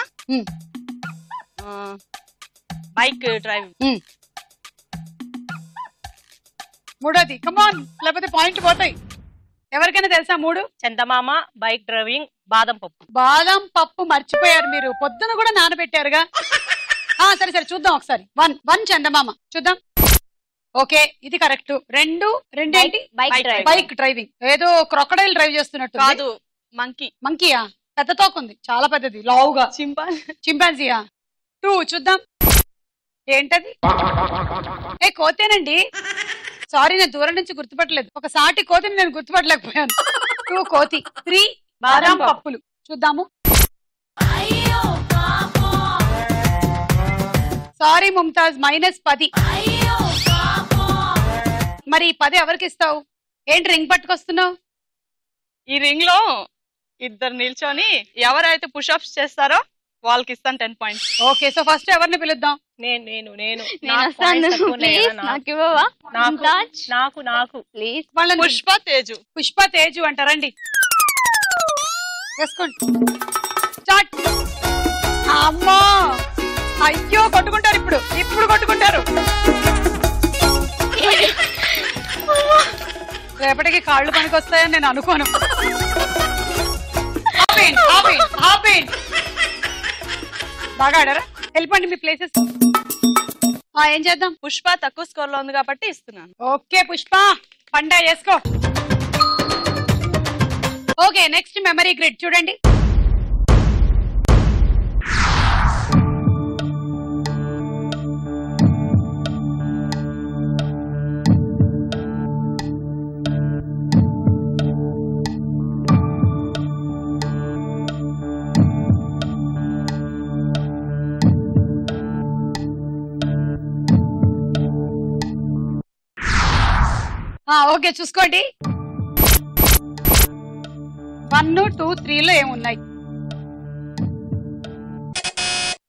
E: బైక్ డ్రైవింగ్.
B: మూడోది కమాన్, లేకపోతే పాయింట్ పోతాయి. ఎవరికైనా తెలుసా 3?
E: చందమామ, బైక్ డ్రైవింగ్, బాదం పప్పు.
B: బాదం పప్పు మర్చిపోయారు మీరు. పొద్దున కూడా నానబెట్టారుగా. సరే చూద్దాం ఒకసారి. 1 చందమామ చూద్దాం. ఓకే, ఇది కరెక్ట్. 2 ఏంటి? Bike driving. ఏదో క్రొకడైల్ డ్రైవ్ చేస్తున్నట్టు
E: కాదు,
B: మంకీయా? పెద్ద తోకుంది, చాలా పెద్దది, లావుగా. చింపాంజీయా? 2 చూద్దాం. ఏంటది? కోతేనండి. సారీ, నేను దూరం నుంచి గుర్తుపట్టలేదు. ఒక సాటి కోతిని నేను గుర్తుపట్టలేకపోయాను. 2 కోతి. 3 బాదం పప్పులు. చూద్దాము. సారీ ముంతాజ్, -10. మరి ఈ 10 ఎవరికి ఇస్తావు? ఏంటి రింగ్ పట్టుకొస్తున్నావు?
E: ఈ రింగ్ లో ఇద్దరు నిల్చొని ఎవరైతే పుషప్స్ చేస్తారో వాళ్ళకి ఇస్తాను 10 పాయింట్స్.
B: ఓకే, సో ఫస్ట్ ఎవరిని పిలుద్దాం?
F: నేను
B: పుష్ప తేజు అంటారండి. వేసుకోండి. స్టార్ట్. అమ్మో, అయ్యో కొట్టుకుంటారు. ఇప్పుడు కొట్టుకుంటారు. రేపటికి కాళ్ళు పనికి వస్తాయని నేను అనుకోను. బాగా ఆడారా? వెళ్ళిపోండి మీ ప్లేసెస్. ఏం చేద్దాం?
E: పుష్ప తక్కువ స్కోర్ లో ఉంది కాబట్టి ఇస్తున్నాను.
B: ఓకే పుష్ప, పండా చేసుకో. ఓకే, నెక్స్ట్ మెమరీ గ్రిడ్ చూడండి. ఓకే చూసుకోండి. 1, 2, 3లో ఏమున్నాయి?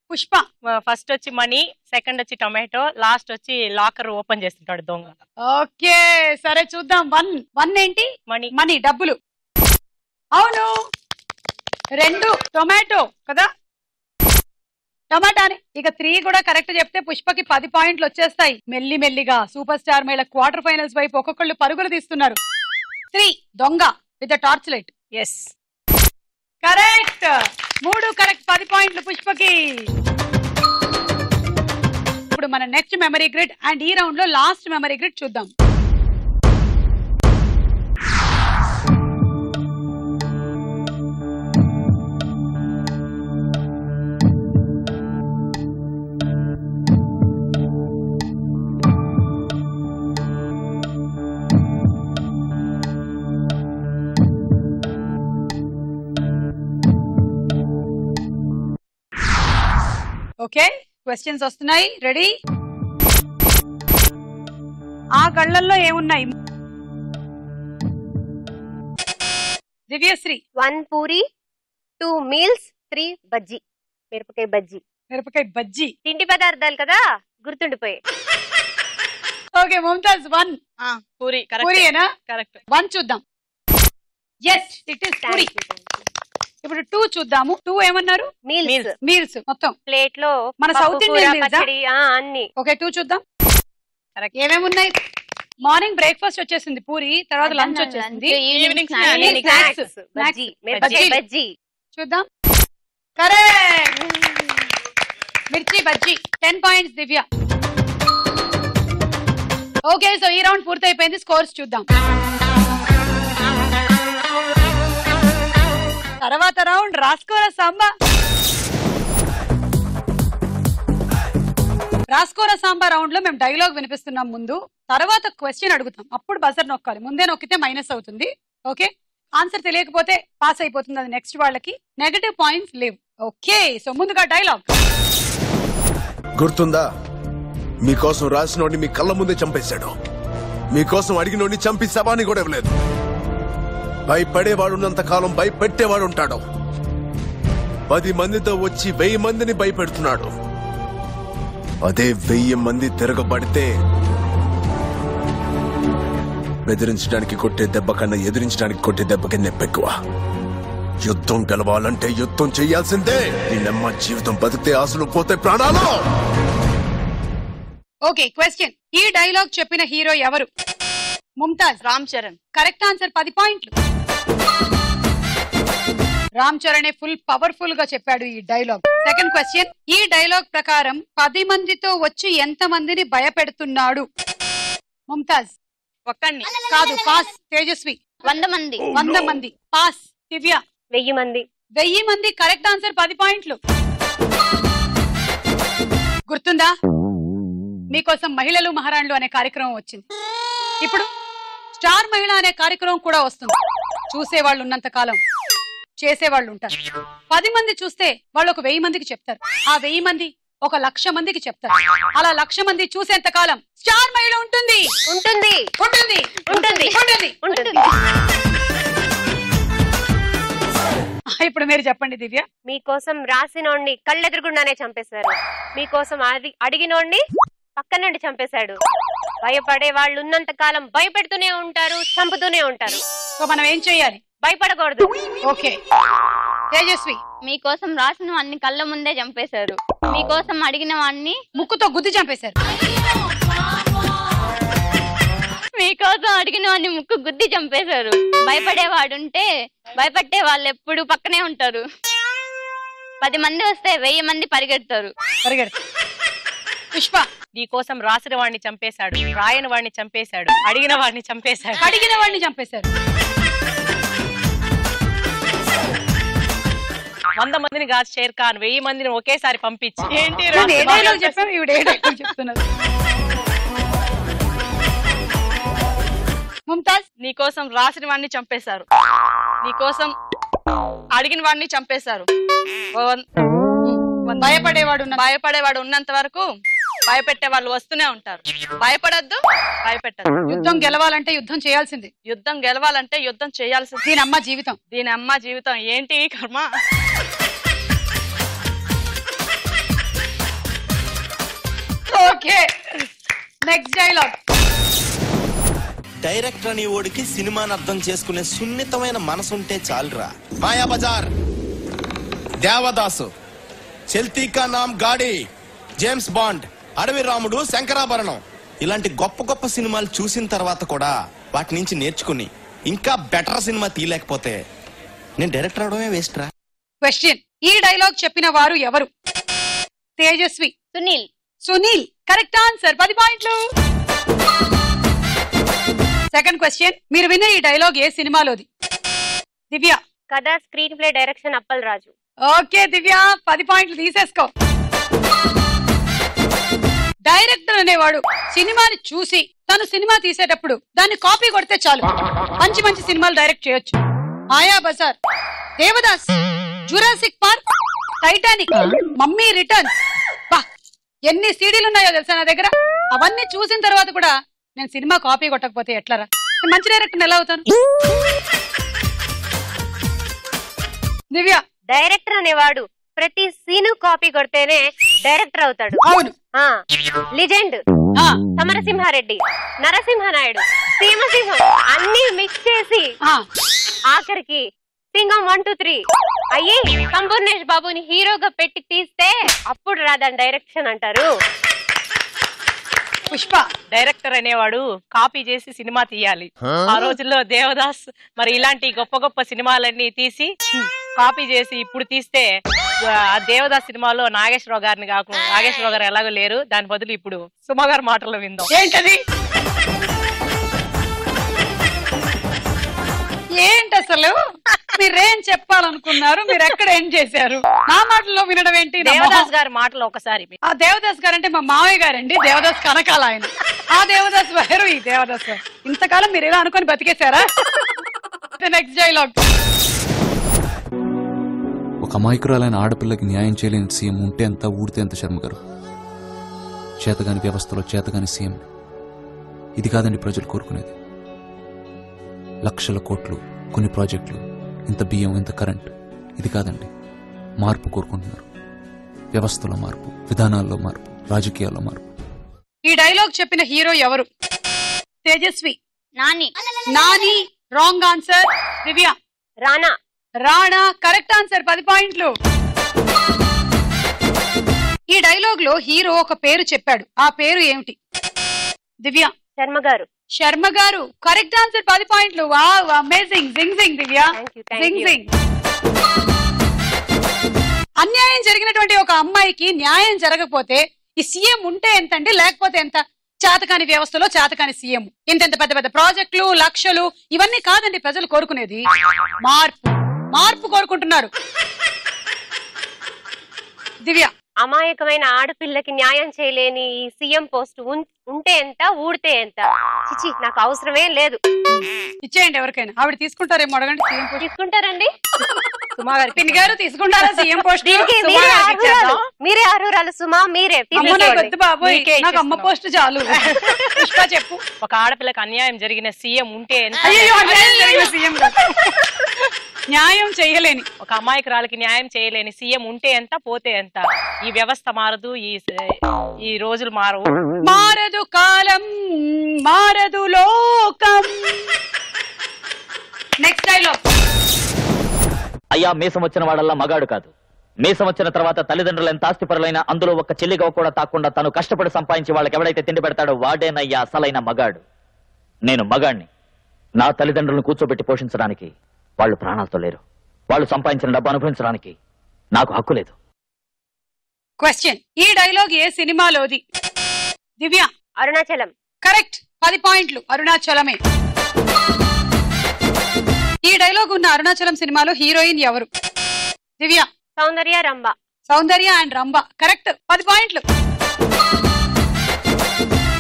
B: పుష్ప
F: ఫస్ట్ వచ్చి మనీ, సెకండ్ వచ్చి టొమాటో, లాస్ట్ వచ్చి లాకర్ ఓపెన్ చేస్తుంటాడు దొంగ.
B: ఓకే సరే చూద్దాం. 1 ఏంటి? మనీ డబ్బులు. అవును. 2 టొమాటో కదా, టమాటాని. ఇక 3 కూడా కరెక్ట్ చెప్తే పుష్పకి 10 పాయింట్లు వచ్చేస్తాయి. మెల్లిమెల్లిగా సూపర్ స్టార్ మేళ క్వార్టర్ ఫైనల్స్ వైపు ఒక్కొక్కళ్ళు పరుగులు తీస్తున్నారు. 3 దొంగ with torch light.
F: Yes
B: correct. 3 correct, 10 పాయింట్లు పుష్పకి. ఇప్పుడు మన నెక్స్ట్ మెమరీ గ్రిడ్ అండ్ ఈ రౌండ్ లో లాస్ట్ మెమరీ గ్రిడ్ చూద్దాం. ఓకే, క్వశ్చన్స్ వస్తున్నాయి. రెడీ? ఆ గళ్ళల్లో ఏమున్నాయి? దివ్యశ్రీ.
C: 1 పూరి, 2 మీల్స్, 3 బజ్జీ. మిరపకాయ బజ్జీ. తిండి పదార్థాలు కదా, గుర్తుండిపోయి.
B: ఓకే ముంతాజ్. 1
E: పూరి.
B: పూరియేనా?
E: కరెక్ట్.
B: 1 చూద్దాం. Yes it is puri. ఇప్పుడు 2 చూద్దాము. 2 ఏమన్నారు? మీల్స్ మొత్తం
C: ప్లేట్ లో
B: మన సౌత్ ఇండియన్
C: అన్ని.
B: ఓకే 2 చూద్దాం. ఏమేమి ఉన్నాయి? మార్నింగ్ బ్రేక్ఫాస్ట్ వచ్చేసింది పూరి, తర్వాత లంచ్ వచ్చేసింది,
E: ఈవినింగ్
C: బజ్జీ.
B: చూద్దాం. కరెక్ట్, మిర్చి బజ్జీ. 10 పాయింట్స్ దివ్య. ఓకే సో ఈ రౌండ్ పూర్తయిపోయింది. స్కోర్స్ చూద్దాం. తర్వాత రౌండ్ రాస్కోరా సాంబా. రాస్కోరా సాంబా రౌండ్ లో మేము డైలాగ్ వినిపిస్తున్నాం ముందు, తర్వాత క్వశ్చన్ అడుగుతాం, అప్పుడు బజర్ నొక్కాలి. ముందే నొక్కితే మైనస్ అవుతుంది. ఓకే, ఆన్సర్ తెలియకపోతే పాస్ అయిపోతుంది, అది నెక్స్ట్ వాళ్ళకి. నెగటివ్ పాయింట్స్ లేవు. ఓకే సో ముందుగా డైలాగ్.
I: గుర్తుందా? మీకోసం రాసినోడిని మీ కళ్ళ ముందే చంపేశాడు. మీకోసం అడిగినోడిని చంపి శవాన్ని కూడా ఇవ్వలేదు. భయపడేవాడున్నంత కాలం భయపెట్టేవాడు ఉంటాడు. 10 మందితో వచ్చి 1000 మందిని భయపెడుతున్నాడు. అదే 1000 మంది తిరగబడితే బెదిరించడానికి కొట్టే దెబ్బ కన్నా ఎదిరించడానికి కొట్టే దెబ్బకి నొప్పెక్కువ. యుద్ధం గెలవాలంటే యుద్ధం చెయ్యాల్సిందే. నిన్నమ్మ జీవితం బతికితే ఆశలు పోతే ప్రాణాలు.
B: Okay question. ఈ డైలాగ్ చెప్పిన హీరో ఎవరు? ముంతాజ్.
E: రామ్ చరణ్.
B: కరెక్ట్ ఆన్సర్, 10 పాయింట్లు. రామ్ చరణ్ ఫుల్ పవర్ఫుల్ గా చెప్పాడు ఈ డైలాగ్. Second question. ఈ డైలాగ్ ప్రకారం 10 మందితో వచ్చి ఎంత మందిని భయపెడుతున్నాడు? ముంతాజ్.
E: ఒక్కడిని
B: కాదు, పాస్. తేజస్వి.
D: 100 మంది.
B: 100 మంది. పాస్. దివ్య.
C: 1000 మంది.
B: 1000 మంది కరెక్ట్ ఆన్సర్, 10 పాయింట్లు. గుర్తుందా? మీకోసం మహిళలు మహారాణులు అనే కార్యక్రమం వచ్చింది. ఇప్పుడు స్టార్ మహిళ అనే కార్యక్రమం కూడా వస్తుంది. చూసేవాళ్ళు ఉన్నంత కాలం చేసేవాళ్ళు ఉంటారు. 10 మంది చూస్తే వాళ్ళు ఒక 1000 మందికి చెప్తారు. ఆ 1000 మంది ఒక 1,00,000 మందికి చెప్తారు. అలా 1,00,000 మంది చూసేంత కాలం స్టార్ మహిళ ఉంటుంది.
C: ఉంటుంది
B: ఉంటుంది ఉంటుంది ఉంటుంది. ఇప్పుడు మీరు చెప్పండి దివ్య.
C: మీకోసం రాసినోడిని కళ్ళెదురుగుండానే చంపేశారు. మీకోసం అడిగినోడిని పక్క నుండి చంపేశాడు. భయపడే వాళ్ళు ఉన్నంత కాలం భయపెడుతూనే ఉంటారు, చంపుతూనే ఉంటారు.
B: సో మనం ఏం చేయాలి?
C: భయపడకూడదు.
B: ఓకే తేజస్వి.
D: మీకోసం రాసిన వాడిని కళ్ళ ముందే చంపేశారు. మీకోసం అడిగిన వాడిని
B: ముక్కుతో గుద్ది చంపేశారు.
D: మీకోసం అడిగిన వాడిని ముక్కు గుద్ది చంపేశారు. భయపడేవాడుంటే భయపట్టే వాళ్ళు ఎప్పుడు పక్కనే ఉంటారు. 10 మంది వస్తే 1000 మంది పరిగెడతారు.
B: పుష్ప.
F: నీకోసం రాసిన వాడిని చంపేశాడు, రాయని వాడిని చంపేశాడు, అడిగిన వాడిని చంపేశాడు.
B: అడిగిన వాడిని చంపేశారు.
F: 100 మందిని కాదు షేర్ ఖాన్, 1000 మందిని ఒకేసారి పంపించి ఏంటి
B: చెప్పాము ఇవిడ ఏ డైలాగ్ చెప్తున్నారు. ముంతాజ్.
E: నీకోసం రాసిన వాడిని చంపేశారు, నీకోసం అడిగిన వాడిని చంపేశారు. భయపడేవాడు ఉన్నంత వరకు భయపెట్టే వాళ్ళు వస్తూనే ఉంటారు. భయపడద్దు, భయపెట్టద్దు.
B: యుద్ధం గెలవాలంటే యుద్ధం చేయాల్సింది.
E: యుద్ధం గెలవాలంటే యుద్ధం చేయాల్సింది.
B: దీని అమ్మ జీవితం.
E: దీని అమ్మ జీవితం. ఏంటి కర్మ.
B: Okay next dialogue.
J: డైరెక్టర్ అని ఓడికి సినిమాని అర్థం చేసుకునే సున్నితమైన మనసుంటే చాలురా. మాయా బజార్, దేవదాసు, చెల్తీకా నామ్ గాడి, జేమ్స్ బాండ్, అడవి రాముడు, శంకరాభరణం ఇలాంటి గొప్ప గొప్ప సినిమాలు చూసిన తర్వాత కూడా వాటి నుంచి నేర్చుకుని ఇంకా బెటర్ సినిమా తీయలేకపోతే నేను డైరెక్టర్ అవడమే వేస్ట్ రా.
B: క్వశ్చన్. ఈ డైలాగ్ చెప్పిన వారు ఎవరు? తేజస్వి.
D: సునీల్.
B: Sunil correct answer. 10 పాయింట్లు. Second question. మీరు విన్న ఈ డైలాగ్ ఏ సినిమాలోది? దివ్య.
C: కథ, screenplay, direction Appal Raju.
B: Okay Divya 10 పాయింట్లు తీసేసుకో. డైరెక్టర్ అనేవాడు సినిమాని చూసి తను సినిమా తీసేటప్పుడు దాన్ని కాపీ కొడితే చాలు మంచి మంచి సినిమాలు డైరెక్ట్ చేయొచ్చు. Maya Bazaar, Devadas, Jurassic Park, Titanic, Mummy Returns. బా ఎన్ని సీడీలు ఉన్నాయో తెలుసా నా దగ్గర. అవన్నీ చూసిన తర్వాత కూడా నేను సినిమా కాపీ కొట్టకపోతే ఎట్లరా? మంచి డైరెక్టర్ ఎలా అవుతాను? దివ్య.
C: డైరెక్టర్ అనేవాడు ప్రతి సీను కాపీ కొడితేనే డైరెక్టర్ అవుతాడు.
B: అవును.
C: లిజెండ్, సమరసింహారెడ్డి, నరసింహనాయుడు, సీమసింహం అన్ని మిక్స్ చేసి ఆఖరికి సింగం 1, 2, 3 అయ్యి సంపూర్ణేష్ బాబుని హీరోగా పెట్టి తీస్తే అప్పుడు రాదని డైరెక్షన్ అంటారు.
B: పుష్ప.
F: డైరెక్టర్ అనేవాడు కాపీ చేసి సినిమా తీయాలి. ఆ రోజుల్లో దేవదాస్ మరి ఇలాంటి గొప్ప గొప్ప సినిమాలన్నీ తీసి కాపీ చేసి ఇప్పుడు తీస్తే ఆ దేవదాస్ సినిమాలో నాగేశ్వరరావు గారిని కాకుండా నాగేశ్వరరావు గారు ఎలాగో లేరు, దాని బదులు ఇప్పుడు సుమ గారి మాటల్లో విందాం.
B: ఏంటది? ఏంటి అసలు మీరేం చెప్పాలనుకున్నారు? మీరు ఎక్కడ ఏం చేశారు? నా మాటల్లో వినడం ఏంటి?
F: దేవదాస్ గారి మాటలో ఒకసారి.
B: ఆ దేవదాస్ గారు అంటే మా మావయ్య గారండి. దేవదాస్ కనకాల ఆయన. ఆ దేవదాస్ వేరు, ఈ దేవదాస్ వేరు. ఇంతకాలం మీరు ఎలా అనుకుని బతికేశారా? Next dialogue.
K: ఒక అమాయకురాలైన ఆడపిల్లకి న్యాయం చేయలేని సీఎం ఉంటే ఎంత, ఊడితే ఎంత. శర్మ గారు చేతగాని వ్యవస్థలో చేతగాని సీఎం. ఇది కాదండి ప్రజలు కోరుకునేది. లక్షల కోట్లు, కొన్ని ప్రాజెక్టులు, ఇంత బియ్యం, ఇంత కరెంట్. ఇది కాదండి. మార్పు కోరుకుంటున్నారు. వ్యవస్థలో మార్పు, విధానాల్లో మార్పు, రాజకీయాల్లో మార్పు.
B: ఈ డైలాగ్ చెప్పిన హీరో ఎవరు? Tejaswi.
D: Nani.
B: Nani wrong answer. Divya.
C: Rana.
B: Rana correct answer. 10 పాయింట్లు. ఈ డైలాగ్ లో హీరో ఒక పేరు చెప్పాడు. ఆ పేరు ఏమిటి? దివ్య.
C: శర్మ గారు.
B: శర్మ గారు కరెక్ట్ ఆన్సర్. 10 పాయింట్లు. Wow amazing. జింగ్ జింగ్ దివ్య. జింగ్ జింగ్. అన్యాయం జరిగినటువంటి ఒక అమ్మాయికి న్యాయం జరగకపోతే ఈ సీఎం ఉంటే ఎంతండి, లేకపోతే ఎంత? చేతకాని వ్యవస్థలో చేతకాని సీఎం. ఇంత పెద్ద పెద్ద ప్రాజెక్టులు, లక్షలు ఇవన్నీ కాదండి ప్రజలు కోరుకునేది. మార్పు, మార్పు కోరుకుంటున్నారు. దివ్య.
C: అమాయకమైన ఆడపిల్లకి న్యాయం చేయలేని ఈ సీఎం పోస్ట్ ఉంటే ఎంత, ఊడితే ఎంత? చిచి నాకు అవసరమే లేదు.
B: ఇచ్చేయండి ఎవరికైనా. ఆవిడ తీసుకుంటారేమో అడగండి. సీఎం పోస్ట్
C: తీసుకుంటారండి.
B: పిన్ని గారు తీసుకుంటారా సీఎం పోస్ట్?
C: మీరే అర్హురాలు సుమా, మీరే
B: బాబోయ్, నాకు అమ్మ పోస్ట్ చాలు. పుష్ప చెప్పు.
F: ఒక ఆడపిల్లకి అన్యాయం జరిగిన సీఎం ఉంటే ఎంత?
B: న్యాయం చేయలేని
F: ఒక అమాయకురాలకి న్యాయం చేయలేని సీఎం ఉంటే ఎంత, పోతే ఎంత? ఈ వ్యవస్థ మారదు, ఈ రోజులు మారవు.
B: మారదు కాలం, మారదు లోకం. Next dialogue.
L: అయ్యా, మీసం వచ్చిన వాడల్లా మగాడు కాదు. మీసం వచ్చిన తర్వాత తల్లిదండ్రులు ఎంత ఆస్తిపరులైనా అందులో ఒక చెల్లిగా కూడా తాకుండా తను కష్టపడి సంపాదించి వాళ్ళకి ఎవడైతే తిండి పెడతాడో వాడేనయ్యా అసలైన మగాడు. నేను మగాడిని. నా తల్లిదండ్రులను కూర్చోబెట్టి పోషించడానికి వాళ్ళు ప్రాణాలతో లేరు. వాళ్ళు సంపాదించిన డబ్బు అనుభవించడానికి నాకు హక్కు లేదు.
B: క్వశ్చన్, ఈ డైలాగ్ ఏ సినిమాలోది? దివ్య.
C: అరుణాచలం.
B: కరెక్ట్. 10 పాయింట్లు. అరుణాచలమే. ఈ డైలాగ్ ఉన్న అరుణాచలం సినిమాలో హీరోయిన్ ఎవరు? దివ్య.
C: సౌందర్య, రంభ.
B: సౌందర్య అండ్ రంభ. కరెక్ట్. 10 పాయింట్లు.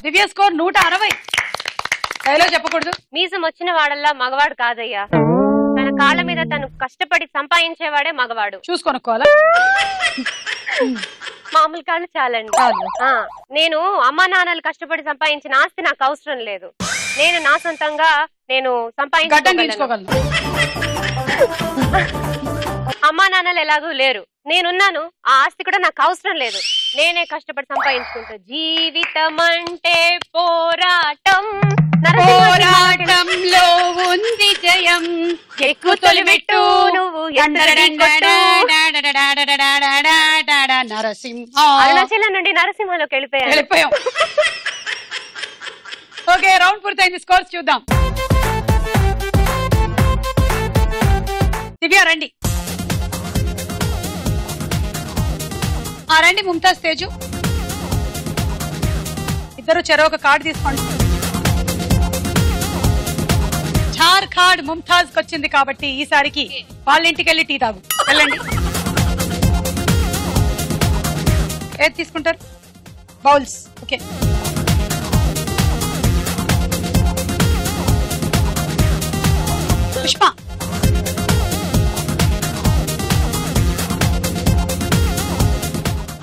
B: దివ్య స్కోర్ 160. డైలాగ్ చెప్పకూడదు.
C: మీసం వచ్చిన వాడల్లా మగవాడు కాదయ్యా, తన కాళ్ళ మీద తను కష్టపడి సంపాదించేవాడే మగవాడు.
B: చూసుకొనుకోవాలా?
C: మామూలు కాళ్ళు చాలండి. నేను అమ్మా నాన్నలు కష్టపడి సంపాదించిన ఆస్తి నాకు అవసరం లేదు. నేను నా సొంతంగా నేను సంపాదించుకోగలను. అమ్మా నాన్నలు ఎలాగూ లేరు, నేనున్నాను. ఆ ఆస్తి కూడా నాకు అవసరం లేదు. నేనే కష్టపడి సంపాదించుకుంటా. జీవితం అంటే పోరాటం,
B: పోరాటంలో ఉంది జయం. ఎక్కువ తొలిమెట్టు నువ్వు నరసింహ.
C: అరుణాచలం నుండి నరసింహలోకి వెళ్ళిపోయాం.
B: ఓకే, రౌండ్ పూర్తయింది. స్కోర్స్ చూద్దాం. దివ్య రండి. రండి ముంతాజ్, తేజు. ఇద్దరు చెరొక కార్డు తీసుకోండి. ఝార్ఖండ్ ముంతాజ్ వచ్చింది కాబట్టి ఈసారికి వాళ్ళ ఇంటికి వెళ్ళి టీ తాగు. వెళ్ళండి. ఏది తీసుకుంటారు? బౌల్స్. ఓకే. పుష్ప.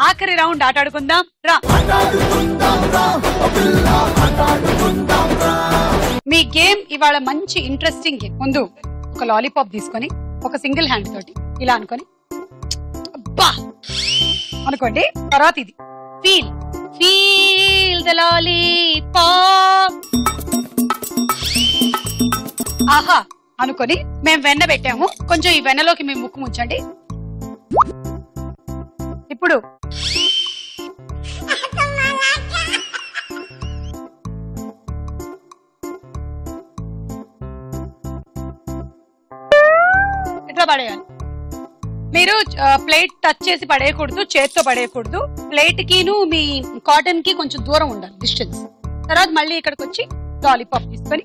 B: ఆఖరి రౌండ్ ఆటాడుకుందాం రా. మీ గేమ్ ఇవాళ మంచి ఇంట్రెస్టింగ్ గేమ్. ముందు ఒక లాలీపాప్ తీసుకొని ఒక సింగిల్ హ్యాండ్ తోటి ఇలా అనుకొని అబ్బా అనుకోండి. తర్వాత ఇది ఫీల్ ఫీల్ ద లాలీపాప్ ఆహా అనుకొని మేము వెన్న పెట్టాము. కొంచెం ఈ వెన్నలోకి మీ ముక్కు ముంచండి. ఇప్పుడు ఇట్లా పడేయాలి. మీరు ప్లేట్ టచ్ చేసి పడేయకూడదు, చేత్తో పడేయకూడదు. ప్లేట్ కిను మీ కాటన్ కి కొంచెం దూరం ఉండాలి, డిస్టెన్స్. తర్వాత మళ్ళీ ఇక్కడికి వచ్చి లాలీపాప్ తీసుకొని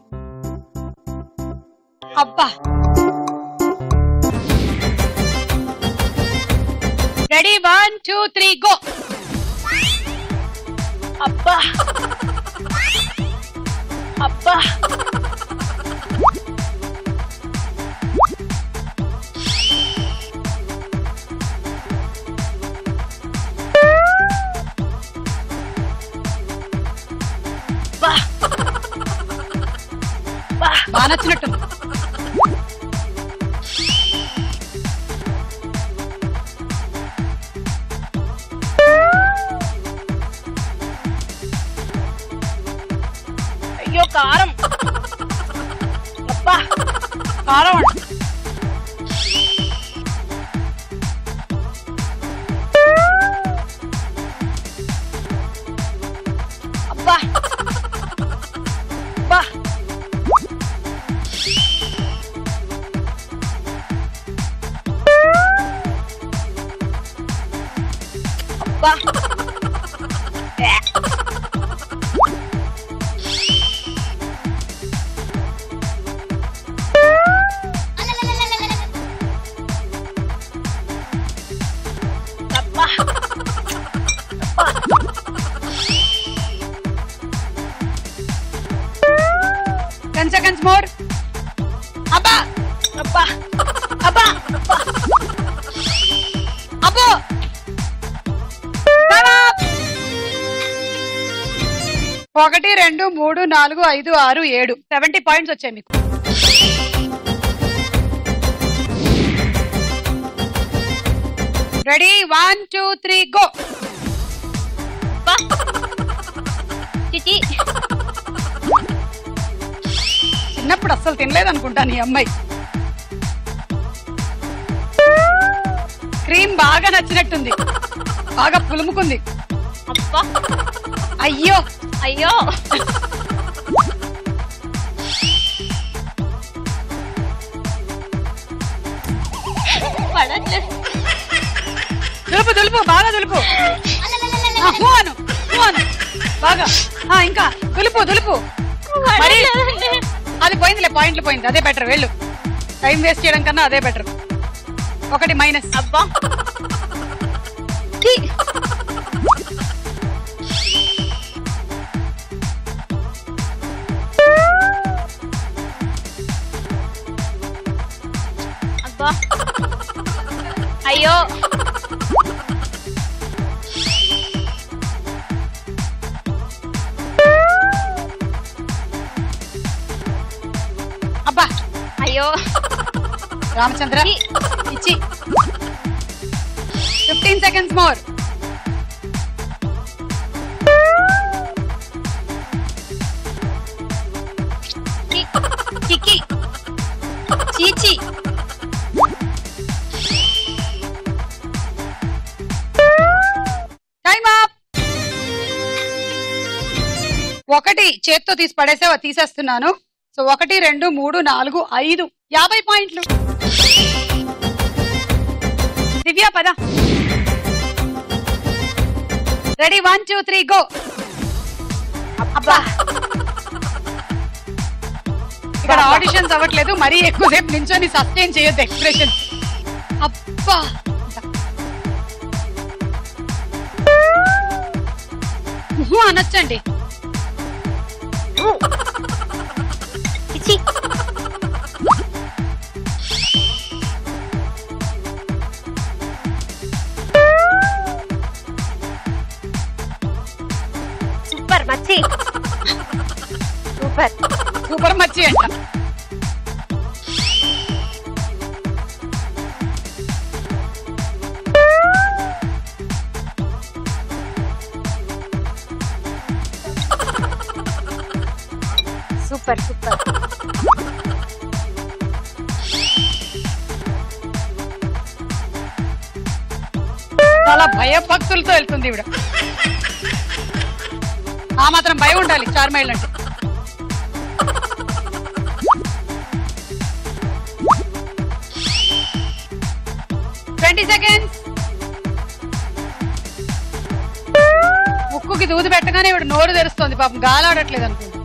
B: అబ్బా. Ready, 1 2 3 go. అబ్బా అబ్బా బాగా నచ్చినట్టు. అయ్యో కారం. అబ్బా కారం. అబ్బా అబ్బా అబ్బా. 10 seconds more. Abba, abba, abba, abba, abba. 1 2 3 4 5 6 7 70 points వచ్చాయి మీకు. Ready 1 2 3 go.
D: చిచి
B: చిన్నప్పుడు అస్సలు తినలేదు అనుకుంటా నీ అమ్మాయి. క్రీమ్ బాగా నచ్చినట్టుంది, బాగా పులుముకుంది.
D: అబ్బా
B: అయ్యో
D: అయ్యో పడట్లేదు.
B: దులుపు దులుపు బాగా దులుపు. హూ అను హూ అను బాగా. ఇంకా దులుపు దులుపు. మరి అది పోయిందిలే, పాయింట్లు పోయింది. అదే బెటర్, వెళ్ళు. టైం వేస్ట్ చేయడం కన్నా అదే బెటర్. 1 మైనస్.
D: అబ్బా అబ్బా అయ్యో
B: అబ్బా
D: అయ్యో
B: రామచంద్ర ఇచ్చి 15 seconds more.
D: కికి చీచి
B: టైమ్ అప్. 1 చేత్తో తీసి పడేసావా? తీసేస్తున్నాను. సో 1 2 3 4 5 50 పాయింట్లు. దివ్య పద. Ready 1 2 3 go. అబ్బా ఇక్కడ ఆడిషన్స్ అవ్వట్లేదు, మరీ ఎక్కువసేపు నించొని సస్టైన్ చేయొద్దు ఎక్స్ప్రెషన్. అబ్బా అనొచ్చండి.
C: సూపర్ మచ్చి, సూపర్
B: సూపర్ మచ్చి అంట.
C: Super super.
B: చాలా భయభక్తులతో వెళ్తుంది ఇవిడ. ఆ మాత్రం భయం ఉండాలి చార్మైల్ అంటే. seconds. ముక్కుకి దూది పెట్టగానే ఇవిడ నోరు తెరుస్తోంది, పాపం గాలాడట్లేదు అనుకుంటా.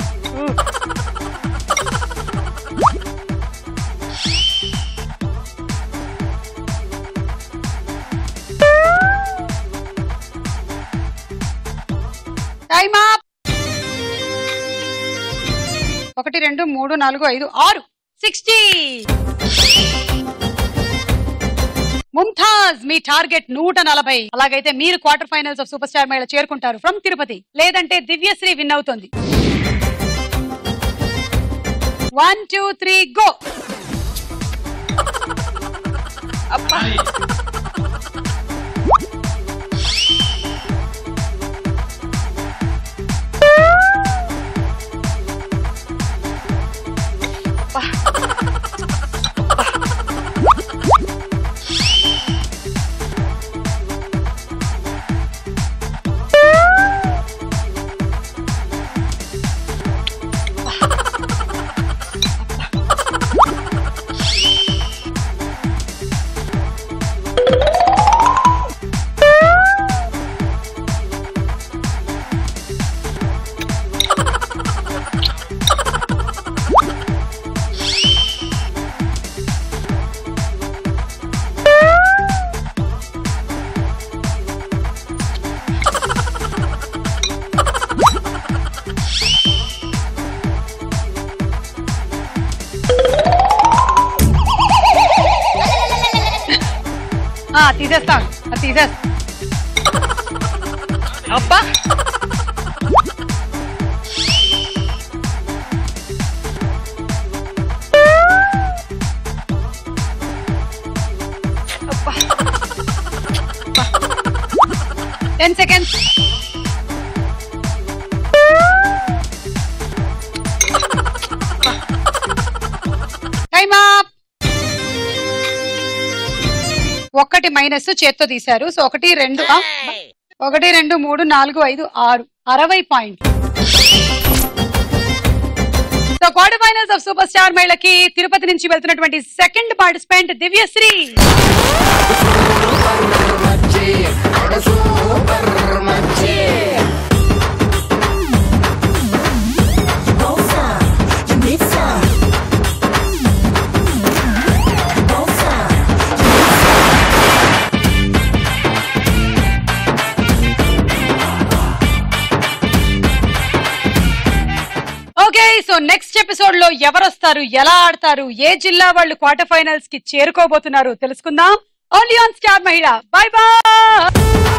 B: Time up. 1 2 3 4 5 6 60. ముంతాజ్ మీ టార్గెట్ 140. అలాగైతే మీరు quarter finals of super star మహిళ చేరుకుంటారు ఫ్రమ్ తిరుపతి. లేదంటే దివ్యశ్రీ విన్ అవుతుంది. 1 2 3 గో. తీసేస్తాను, తీసేస్తా.
E: అబ్బా
B: 10 seconds. Time up. ఒకటి మైనస్ చేత్తో తీశారు. సో 1 2 1 2 3 4 5 6 60 పాయింట్లు. So quarter finals of super star మహిళకి తిరుపతి నుంచి వెళ్తున్నటువంటి second participant Divyasri. Okay, so next episode లో ఎవరు వస్తారు, ఎలా ఆడతారు, ఏ జిల్లా వాళ్ళు క్వార్టర్ ఫైనల్స్ కి చేరుకోబోతున్నారు తెలుసుకుందాం. ఓన్లీ ఆన్ స్టార్ మహిళ. By by.